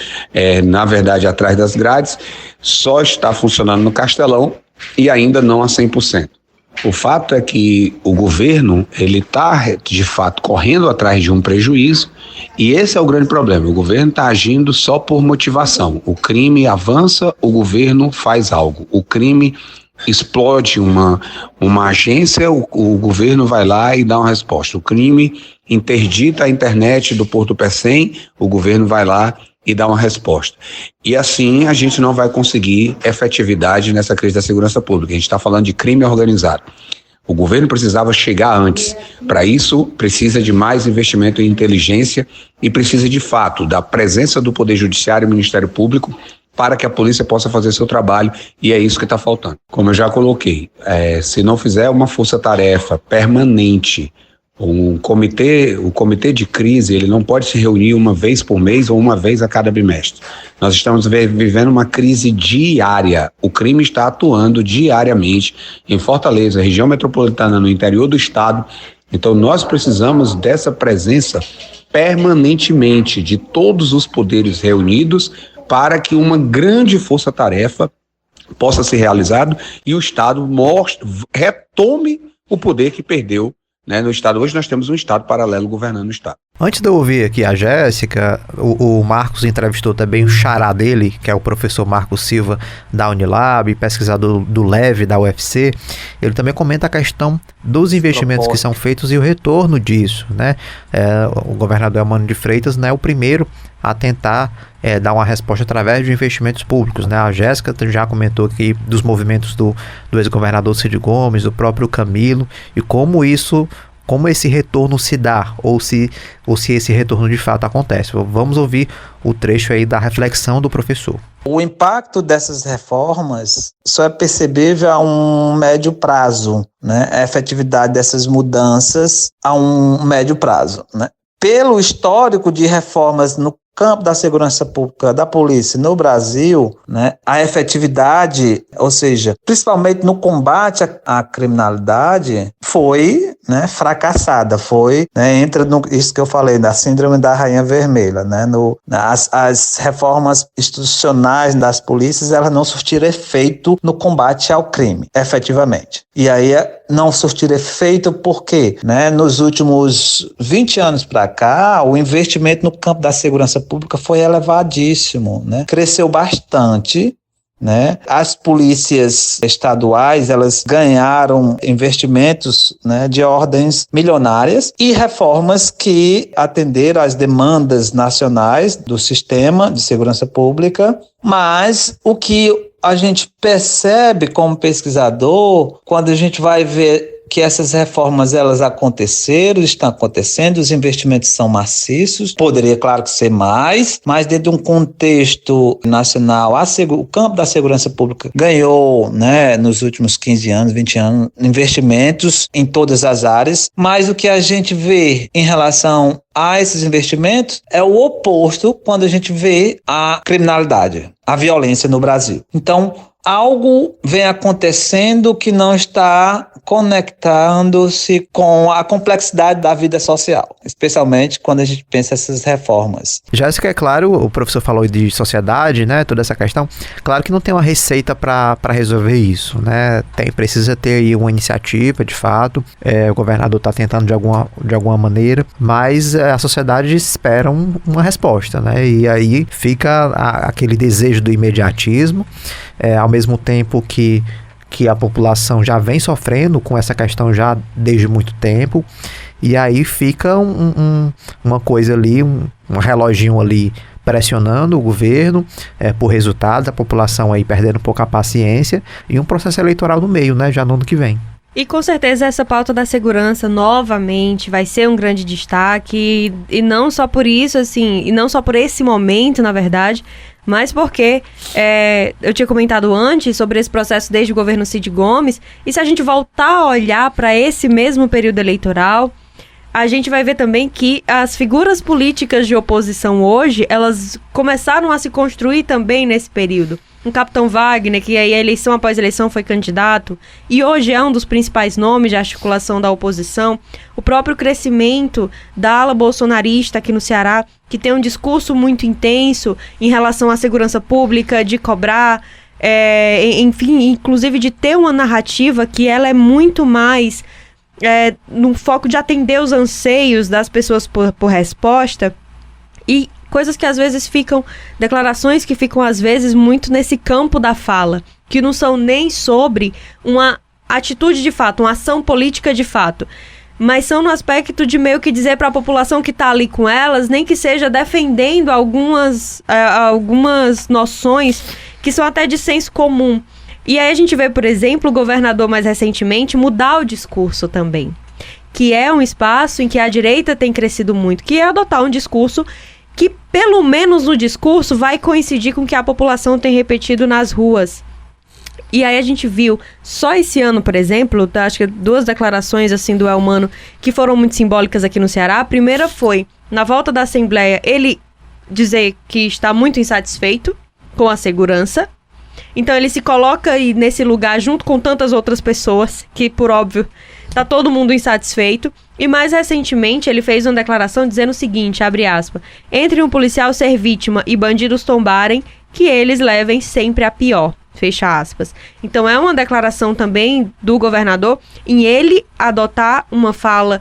na verdade, atrás das grades, só está funcionando no Castelão e ainda não a 100%. O fato é que o governo, ele está, de fato, correndo atrás de um prejuízo, e esse é o grande problema. O governo está agindo só por motivação. O crime avança, o governo faz algo. O crime explode uma agência, o governo vai lá e dá uma resposta. O crime interdita a internet do Porto Pecém, o governo vai lá e dar uma resposta. E assim a gente não vai conseguir efetividade nessa crise da segurança pública. A gente está falando de crime organizado. O governo precisava chegar antes. Para isso, precisa de mais investimento em inteligência e precisa, de fato, da presença do Poder Judiciário e Ministério Público para que a polícia possa fazer seu trabalho, e é isso que está faltando. Como eu já coloquei, se não fizer uma força-tarefa permanente, o comitê de crise, ele não pode se reunir uma vez por mês ou uma vez a cada bimestre. Nós estamos vivendo uma crise diária. O crime está atuando diariamente em Fortaleza, região metropolitana, no interior do estado. Então nós precisamos dessa presença permanentemente de todos os poderes reunidos para que uma grande força-tarefa possa ser realizado e o Estado retome o poder que perdeu, né, no Estado. Hoje nós temos um Estado paralelo governando o Estado. Antes de eu ouvir aqui a Jéssica, o Marcos entrevistou também o xará dele, que é o professor Marcos Silva da Unilab, pesquisador do LEV da UFC. Ele também comenta a questão dos investimentos que são feitos e o retorno disso, né? O governador Eumano de Freitas não é o primeiro a tentar dar uma resposta através de investimentos públicos, né? A Jéssica já comentou aqui dos movimentos do ex-governador Cid Gomes, do próprio Camilo, e como esse retorno se dá, ou se esse retorno de fato acontece. Vamos ouvir o trecho aí da reflexão do professor. O impacto dessas reformas só é percebível a um médio prazo, né? A efetividade dessas mudanças a um médio prazo, né? Pelo histórico de reformas no campo da segurança pública da polícia no Brasil, né, a efetividade, ou seja, principalmente no combate à criminalidade, foi, né, fracassada, entra no isso que eu falei, da síndrome da rainha vermelha, né, as reformas institucionais das polícias, elas não surtiram efeito no combate ao crime, efetivamente. E aí não surtir efeito porque, né, nos últimos 20 anos para cá, o investimento no campo da segurança pública foi elevadíssimo, né? Cresceu bastante, né? As polícias estaduais, elas ganharam investimentos, né, de ordens milionárias e reformas que atenderam às demandas nacionais do sistema de segurança pública, mas o que a gente percebe como pesquisador, quando a gente vai ver que essas reformas elas estão acontecendo, os investimentos são maciços, poderia, claro, que ser mais, mas dentro de um contexto nacional, o campo da segurança pública ganhou, né, nos últimos 15 anos, 20 anos, investimentos em todas as áreas, mas o que a gente vê em relação a esses investimentos é o oposto quando a gente vê a criminalidade, a violência no Brasil. Então, algo vem acontecendo que não está conectando-se com a complexidade da vida social, especialmente quando a gente pensa essas reformas. Jéssica, é claro, o professor falou de sociedade, né, toda essa questão, claro que não tem uma receita para resolver isso, né, precisa ter aí uma iniciativa, de fato, o governador está tentando de alguma maneira, mas a sociedade espera uma resposta, né, e aí fica aquele desejo do imediatismo, ao mesmo tempo que a população já vem sofrendo com essa questão já desde muito tempo, e aí fica uma coisa ali, um reloginho ali pressionando o governo por resultados, a população aí perdendo um pouco a paciência e um processo eleitoral no meio, né, já no ano que vem. E com certeza essa pauta da segurança novamente vai ser um grande destaque, e não só por isso, assim, e não só por esse momento, na verdade, mas porque eu tinha comentado antes sobre esse processo desde o governo Cid Gomes, e se a gente voltar a olhar para esse mesmo período eleitoral, a gente vai ver também que as figuras políticas de oposição hoje, elas começaram a se construir também nesse período. O capitão Wagner, que aí eleição após eleição foi candidato, e hoje é um dos principais nomes de articulação da oposição. O próprio crescimento da ala bolsonarista aqui no Ceará, que tem um discurso muito intenso em relação à segurança pública, de cobrar, enfim, inclusive de ter uma narrativa que ela é muito mais no foco de atender os anseios das pessoas por resposta, e coisas que às vezes declarações que ficam às vezes muito nesse campo da fala, que não são nem sobre uma atitude de fato, uma ação política de fato, mas são no aspecto de meio que dizer para a população que está ali com elas, nem que seja defendendo algumas noções que são até de senso comum. E aí a gente vê, por exemplo, o governador mais recentemente mudar o discurso também, que é um espaço em que a direita tem crescido muito, que é adotar um discurso que, pelo menos no discurso, vai coincidir com o que a população tem repetido nas ruas. E aí a gente viu, só esse ano, por exemplo, acho que 2 declarações assim do Eumano que foram muito simbólicas aqui no Ceará. A primeira foi, na volta da Assembleia, ele dizer que está muito insatisfeito com a segurança. Então ele se coloca aí nesse lugar junto com tantas outras pessoas, que por óbvio tá todo mundo insatisfeito. E mais recentemente ele fez uma declaração dizendo o seguinte, abre aspas, entre um policial ser vítima e bandidos tombarem, que eles levem sempre a pior, fecha aspas. Então é uma declaração também do governador em ele adotar uma fala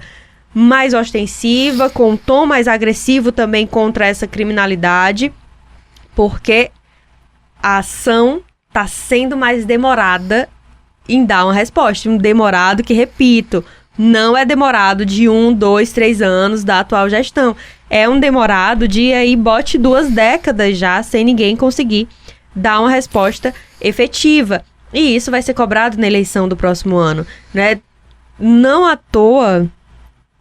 mais ostensiva, com um tom mais agressivo também contra essa criminalidade, porque a ação está sendo mais demorada em dar uma resposta. Um demorado que, repito, não é demorado de 1, 2, 3 anos da atual gestão. É um demorado de aí bote 2 décadas já sem ninguém conseguir dar uma resposta efetiva. E isso vai ser cobrado na eleição do próximo ano, né? Não à toa,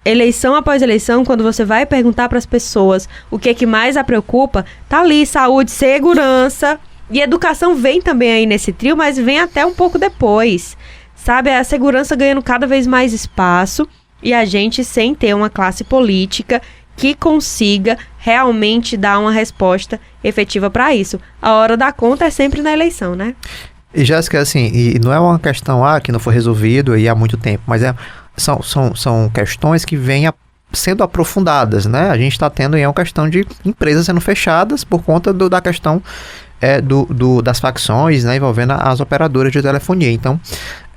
eleição após eleição, quando você vai perguntar para as pessoas o que mais a preocupa, tá ali saúde, segurança e educação vem também aí nesse trio, mas vem até um pouco depois, sabe? A segurança ganhando cada vez mais espaço e a gente sem ter uma classe política que consiga realmente dar uma resposta efetiva para isso. A hora da conta é sempre na eleição, né? E Jéssica, assim, e não é uma questão que não foi resolvido aí há muito tempo, mas são questões que vêm sendo aprofundadas, né? A gente está tendo aí uma questão de empresas sendo fechadas por conta da questão das facções, né, envolvendo as operadoras de telefonia. Então,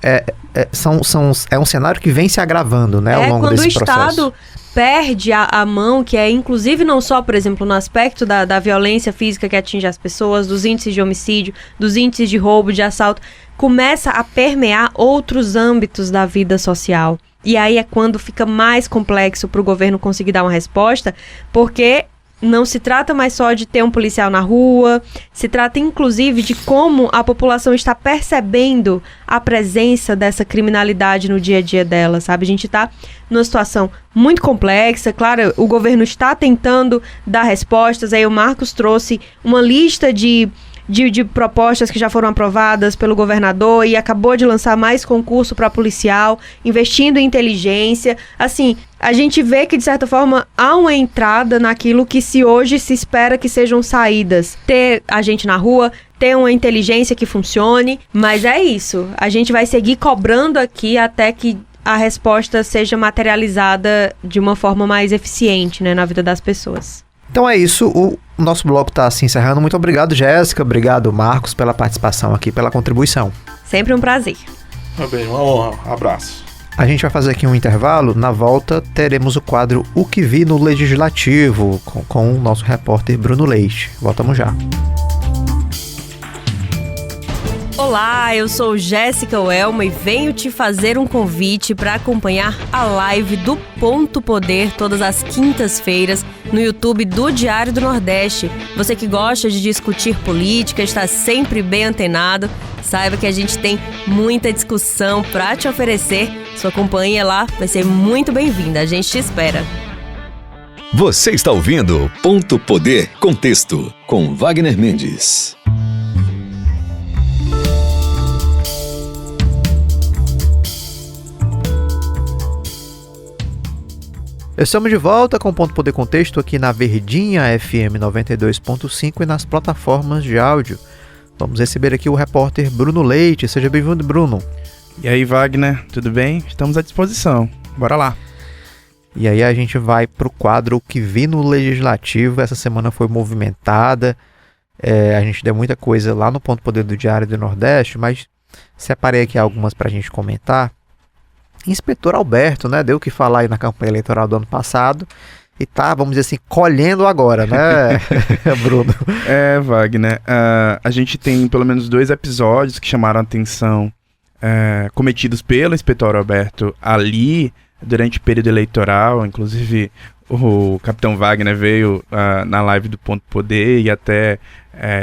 é um cenário que vem se agravando, né, ao longo desse processo. Quando o Estado perde a mão, que é inclusive não só, por exemplo, no aspecto da violência física que atinge as pessoas, dos índices de homicídio, dos índices de roubo, de assalto, começa a permear outros âmbitos da vida social. E aí é quando fica mais complexo para o governo conseguir dar uma resposta, porque não se trata mais só de ter um policial na rua, se trata inclusive de como a população está percebendo a presença dessa criminalidade no dia a dia dela, sabe? A gente está numa situação muito complexa, claro, o governo está tentando dar respostas, aí o Marcos trouxe uma lista de propostas que já foram aprovadas pelo governador e acabou de lançar mais concurso para policial, investindo em inteligência. Assim, a gente vê que, de certa forma, há uma entrada naquilo que hoje se espera que sejam saídas. Ter a gente na rua, ter uma inteligência que funcione, mas é isso. A gente vai seguir cobrando aqui até que a resposta seja materializada de uma forma mais eficiente, né, na vida das pessoas. Então é isso, o nosso bloco está se encerrando. Muito obrigado, Jéssica, obrigado, Marcos, pela participação aqui, pela contribuição. Sempre um prazer. Tá bem, uma honra, abraço. A gente vai fazer aqui um intervalo, na volta teremos o quadro O que Vi no Legislativo, com o nosso repórter Bruno Leite. Voltamos já. Olá, eu sou Jéssica Welma e venho te fazer um convite para acompanhar a live do Ponto Poder todas as quintas-feiras no YouTube do Diário do Nordeste. Você que gosta de discutir política, está sempre bem antenado, saiba que a gente tem muita discussão para te oferecer. Sua companhia lá vai ser muito bem-vinda, a gente te espera. Você está ouvindo Ponto Poder Contexto com Wagner Mendes. Estamos de volta com o Ponto Poder Contexto aqui na Verdinha FM 92.5 e nas plataformas de áudio. Vamos receber aqui o repórter Bruno Leite. Seja bem-vindo, Bruno. E aí, Wagner, tudo bem? Estamos à disposição. Bora lá. E aí a gente vai pro quadro O que Vi no Legislativo. Essa semana foi movimentada. A gente deu muita coisa lá no Ponto Poder do Diário do Nordeste, mas separei aqui algumas pra gente comentar. Inspetor Alberto, né, deu o que falar aí na campanha eleitoral do ano passado e tá, vamos dizer assim, colhendo agora, né, Bruno? Wagner, a gente tem pelo menos 2 episódios que chamaram a atenção cometidos pelo Inspetor Alberto ali durante o período eleitoral. Inclusive o Capitão Wagner veio na live do Ponto Poder e até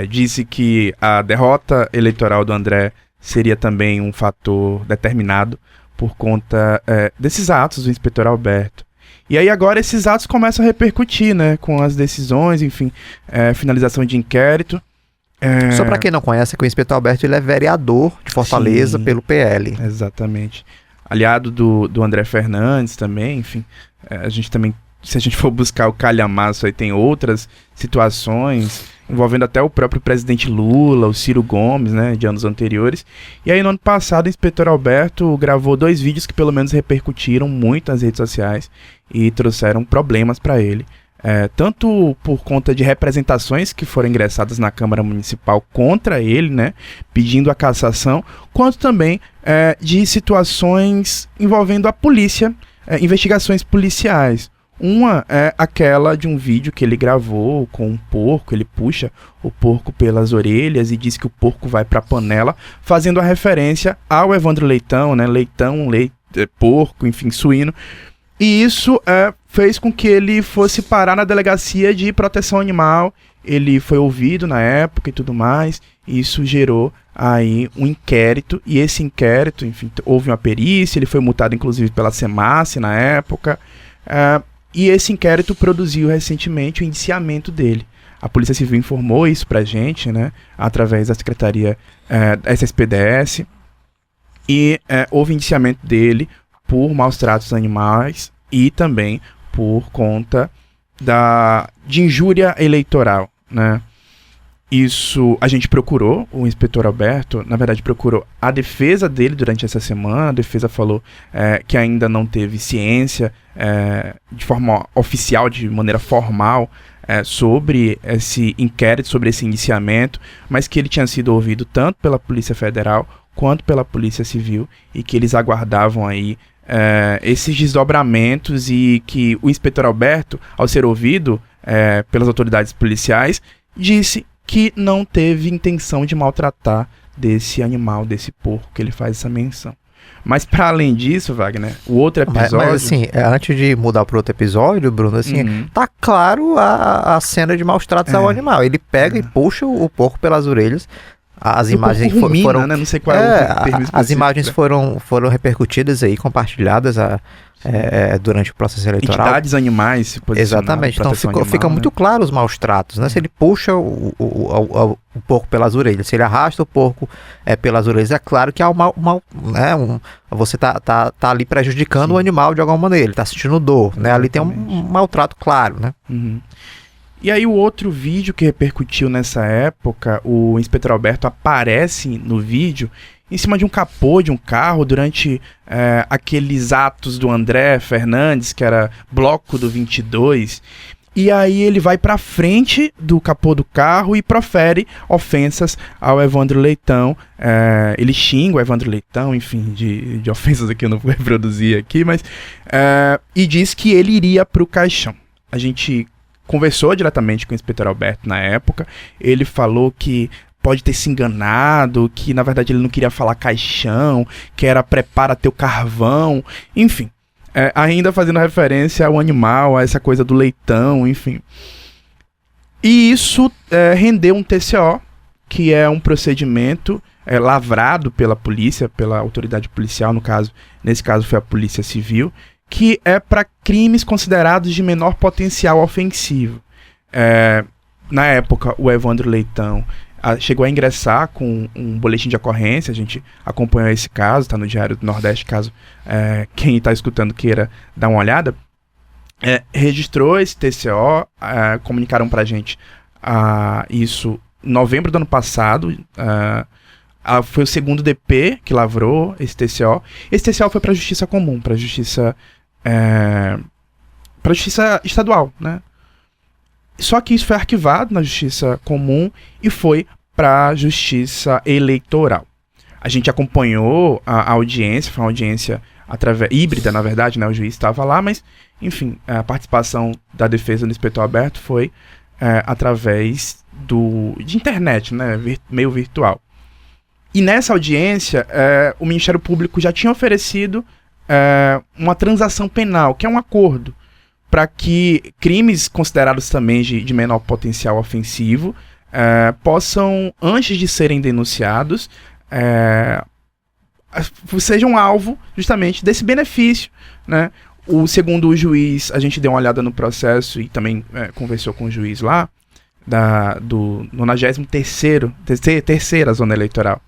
disse que a derrota eleitoral do André seria também um fator determinado por conta desses atos do Inspetor Alberto. E aí agora esses atos começam a repercutir, né, com as decisões, enfim, finalização de inquérito. Só para quem não conhece, que o Inspetor Alberto ele é vereador de Fortaleza. Sim, pelo PL. Exatamente. Aliado do André Fernandes também, enfim. A gente também, se a gente for buscar o calhamaço, aí tem outras situações envolvendo até o próprio presidente Lula, o Ciro Gomes, né, de anos anteriores. E aí no ano passado o Inspetor Alberto gravou 2 vídeos que pelo menos repercutiram muito nas redes sociais e trouxeram problemas para ele. tanto por conta de representações que foram ingressadas na Câmara Municipal contra ele, né, pedindo a cassação, quanto também de situações envolvendo a polícia, investigações policiais. Uma é aquela de um vídeo que ele gravou com um porco, ele puxa o porco pelas orelhas e diz que o porco vai para a panela, fazendo a referência ao Evandro Leitão, né, leitão, porco, enfim, suíno. E isso fez com que ele fosse parar na delegacia de proteção animal, ele foi ouvido na época e tudo mais, e isso gerou aí um inquérito, e esse inquérito, enfim, houve uma perícia, ele foi multado inclusive pela SEMASSE na época, e esse inquérito produziu recentemente o indiciamento dele. A Polícia Civil informou isso pra gente, né, através da Secretaria SSPDS, e houve indiciamento dele por maus tratos animais e também por conta de injúria eleitoral, né. Isso a gente procurou, o inspetor Alberto, na verdade procurou a defesa dele durante essa semana. A defesa falou que ainda não teve ciência de forma oficial, de maneira formal, sobre esse inquérito, sobre esse indiciamento, mas que ele tinha sido ouvido tanto pela Polícia Federal quanto pela Polícia Civil e que eles aguardavam aí esses desdobramentos, e que o inspetor Alberto, ao ser ouvido pelas autoridades policiais, disse que não teve intenção de maltratar desse animal, desse porco, que ele faz essa menção. Mas para além disso, Wagner, o outro episódio... Mas assim, antes de mudar para outro episódio, Bruno, assim, tá claro a cena de maus tratos ao animal. Ele pega e puxa o porco pelas orelhas. As imagens foram, né? Não sei qual é o termo específico. As imagens foram repercutidas aí, compartilhadas durante o processo eleitoral. Entidades animais se posicionaram. Exatamente, então fica muito claro os maus tratos, né? Se ele puxa o porco pelas orelhas, se ele arrasta o porco pelas orelhas, é claro que há você tá ali prejudicando o animal de alguma maneira, ele tá sentindo dor, né? Ali tem um maltrato claro, né? Uhum. E aí o outro vídeo que repercutiu nessa época, o inspetor Alberto aparece no vídeo em cima de um capô de um carro durante aqueles atos do André Fernandes, que era bloco do 22, e aí ele vai pra frente do capô do carro e profere ofensas ao Evandro Leitão, ele xinga o Evandro Leitão, enfim, de ofensas aqui eu não vou reproduzir aqui, mas e diz que ele iria pro caixão. A gente conversou diretamente com o inspetor Alberto na época, ele falou que pode ter se enganado, que na verdade ele não queria falar caixão, que era prepara teu carvão, enfim, ainda fazendo referência ao animal, a essa coisa do leitão, enfim. E isso rendeu um TCO, que é um procedimento lavrado pela polícia, pela autoridade policial, nesse caso foi a Polícia Civil, que é para crimes considerados de menor potencial ofensivo. Na época, o Evandro Leitão chegou a ingressar com um boletim de ocorrência, a gente acompanhou esse caso, está no Diário do Nordeste, caso quem está escutando queira dar uma olhada. Registrou esse TCO, comunicaram para a gente isso em novembro do ano passado, foi o segundo DP que lavrou esse TCO. Esse TCO foi para a Justiça Comum, para a Justiça Estadual, né? Só que isso foi arquivado na Justiça Comum e foi para a Justiça Eleitoral. A gente acompanhou a audiência, foi uma audiência híbrida, na verdade, né? O juiz estava lá, mas, enfim, a participação da defesa do inspetor Alberto foi através de internet, né? Meio virtual. E nessa audiência, o Ministério Público já tinha oferecido uma transação penal, que é um acordo, para que crimes considerados também de menor potencial ofensivo possam, antes de serem denunciados, sejam alvo justamente desse benefício, né? Segundo o juiz, a gente deu uma olhada no processo e também conversou com o juiz lá, do 93ª Zona Eleitoral.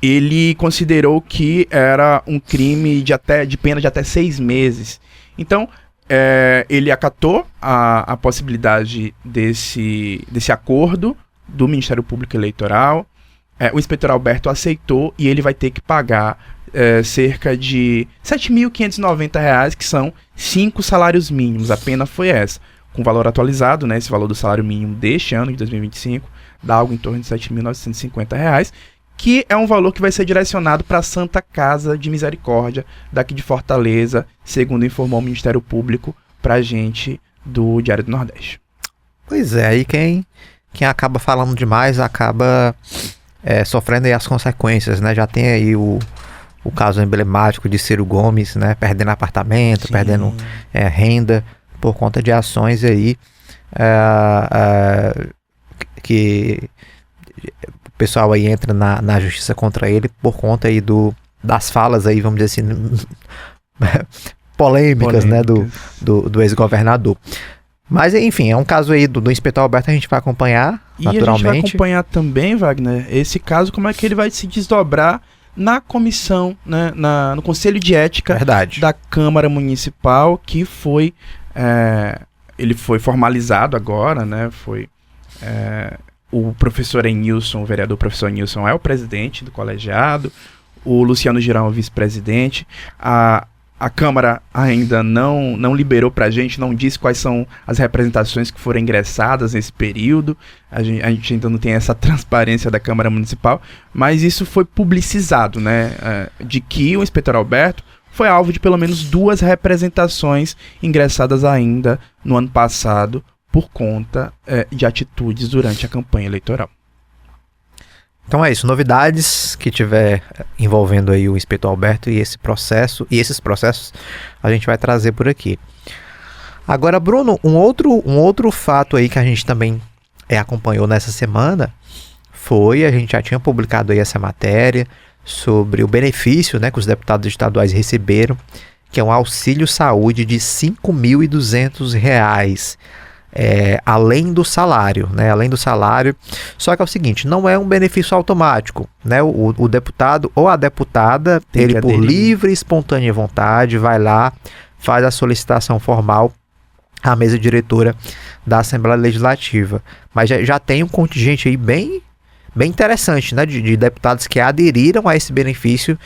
Ele considerou que era um crime de pena de até 6 meses. Então, ele acatou a possibilidade desse acordo do Ministério Público Eleitoral, o inspetor Alberto aceitou e ele vai ter que pagar cerca de R$ 7.590, que são 5 salários mínimos. A pena foi essa. Com valor atualizado, né, esse valor do salário mínimo deste ano, de 2025, dá algo em torno de R$ 7.950, que é um valor que vai ser direcionado para a Santa Casa de Misericórdia, daqui de Fortaleza, segundo informou o Ministério Público para a gente do Diário do Nordeste. Pois é, aí quem acaba falando demais acaba sofrendo aí as consequências, né? Já tem aí o caso emblemático de Ciro Gomes, né? Perdendo apartamento, Sim. perdendo renda por conta de ações aí que o pessoal aí entra na justiça contra ele por conta aí das falas aí, vamos dizer assim, polêmicas, né? Do ex-governador. Mas, enfim, é um caso aí do inspetor Alberto, a gente vai acompanhar, naturalmente. E a gente vai acompanhar também, Wagner, esse caso, como é que ele vai se desdobrar na comissão, né, no Conselho de Ética da Câmara Municipal, que foi, ele foi formalizado agora, né, o professor Enilson, o vereador professor Enilson é o presidente do colegiado, o Luciano Girão é o vice-presidente, a Câmara ainda não liberou pra gente, não disse quais são as representações que foram ingressadas nesse período. A gente ainda não tem essa transparência da Câmara Municipal, mas isso foi publicizado, né? De que o inspetor Alberto foi alvo de pelo menos 2 representações ingressadas ainda no ano passado por conta de atitudes durante a campanha eleitoral. Então é isso, novidades que tiver envolvendo aí o inspetor Alberto e esses processos a gente vai trazer por aqui. Agora, Bruno, um outro fato aí que a gente também acompanhou nessa semana a gente já tinha publicado aí essa matéria sobre o benefício, né, que os deputados estaduais receberam, que é um auxílio saúde de R$ 5.200. Além do salário, né? Além do salário. Só que é o seguinte, não é um benefício automático, né? O deputado ou a deputada, ele por livre e espontânea vontade vai lá, faz a solicitação formal à mesa diretora da Assembleia Legislativa. Mas já tem um contingente aí bem interessante, né? De deputados que aderiram a esse benefício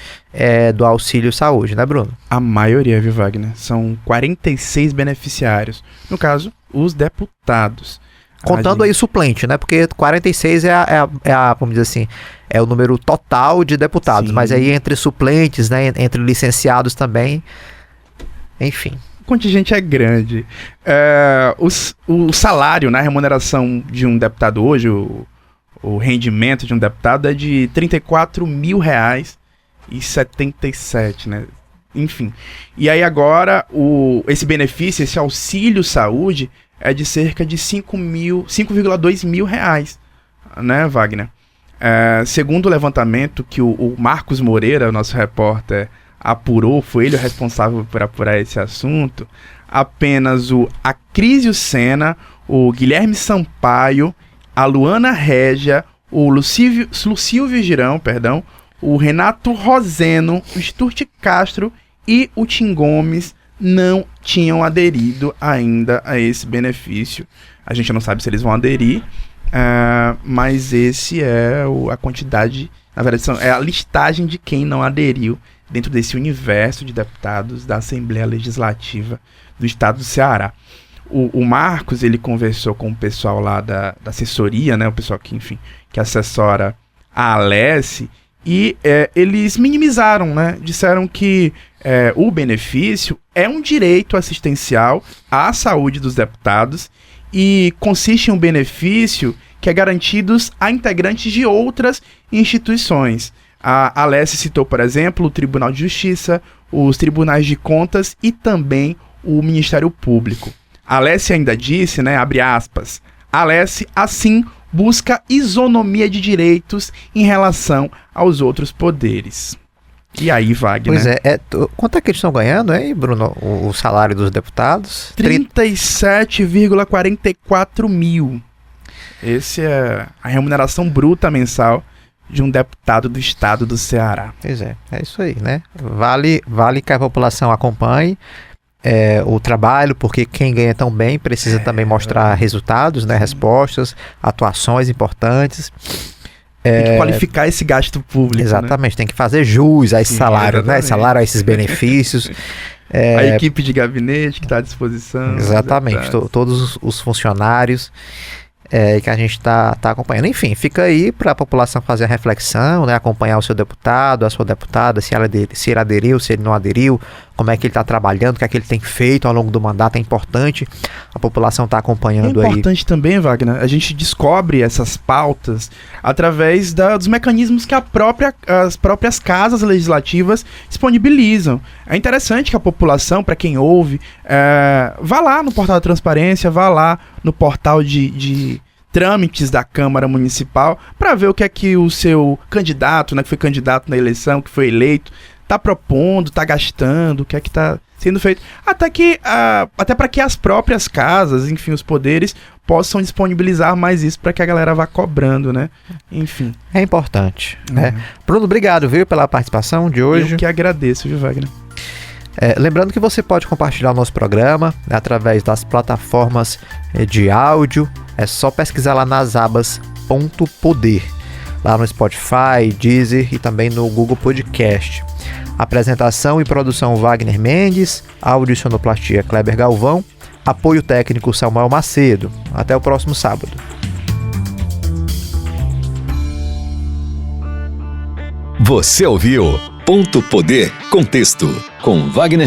do auxílio saúde, né, Bruno? A maioria, viu, Wagner? São 46 beneficiários. No caso, os deputados. Contando aí suplente, né? Porque 46 vamos dizer assim, é o número total de deputados. Sim. Mas aí entre suplentes, né? Entre licenciados também, enfim. O contingente é grande. O salário, né? A remuneração de um deputado hoje, o rendimento de um deputado é de R$ 34.000,77, né? Enfim. E aí agora, esse benefício, esse auxílio saúde, é de cerca de 5,2 mil reais, né, Wagner? Segundo o levantamento que o Marcos Moreira, nosso repórter, apurou, foi ele o responsável por apurar esse assunto, apenas o Acrísio Sena, o Guilherme Sampaio, a Luana Régia, o Lucílvio Girão, o Renato Roseno, o Sturte Castro e o Tim Gomes não tinham aderido ainda a esse benefício. A gente não sabe se eles vão aderir, mas esse é a quantidade, na verdade é a listagem de quem não aderiu dentro desse universo de deputados da Assembleia Legislativa do Estado do Ceará. O Marcos, ele conversou com o pessoal lá da assessoria, né, o pessoal que assessora a Alesse, e eles minimizaram, né, disseram que o benefício é um direito assistencial à saúde dos deputados e consiste em um benefício que é garantido a integrantes de outras instituições. A Alesse citou, por exemplo, o Tribunal de Justiça, os Tribunais de Contas e também o Ministério Público. A Alesse ainda disse, né, abre aspas, a Alesse, assim, busca isonomia de direitos em relação aos outros poderes. E aí, Wagner? Pois quanto é que eles estão ganhando, hein, Bruno, o salário dos deputados? 37,44 mil. Essa é a remuneração bruta mensal de um deputado do estado do Ceará. Pois é isso aí, né? Vale que a população acompanhe o trabalho, porque quem ganha tão bem precisa também mostrar resultados, né? Respostas, atuações importantes. Tem que qualificar esse gasto público. Exatamente, tem que fazer jus a esse salário, né? Exatamente. Salário a esses benefícios. A equipe de gabinete que está à disposição. Exatamente, todos os funcionários que a gente está acompanhando. Enfim, fica aí para a população fazer a reflexão, né? Acompanhar o seu deputado, a sua deputada, se ele aderiu, se ele não aderiu, como é que ele está trabalhando, o que é que ele tem feito ao longo do mandato. É importante a população estar acompanhando aí. É importante também, Wagner, a gente descobre essas pautas através dos mecanismos que as próprias casas legislativas disponibilizam. É interessante que a população, para quem ouve, vá lá no portal da transparência, vá lá no portal de trâmites da Câmara Municipal para ver o que é que o seu candidato, né, que foi candidato na eleição, que foi eleito, está propondo, está gastando, o que é que está sendo feito. Até para que as próprias casas, enfim, os poderes, possam disponibilizar mais isso para que a galera vá cobrando, né? Enfim. É importante, né? Bruno, obrigado, viu, pela participação de hoje. Eu que agradeço, viu, Wagner? Lembrando que você pode compartilhar o nosso programa, né, através das plataformas de áudio. É só pesquisar lá nas abas .poder, lá no Spotify, Deezer e também no Google Podcast. Apresentação e produção Wagner Mendes, áudio e sonoplastia Kleber Galvão, apoio técnico Samuel Macedo. Até o próximo sábado. Você ouviu Ponto Poder Contexto com Wagner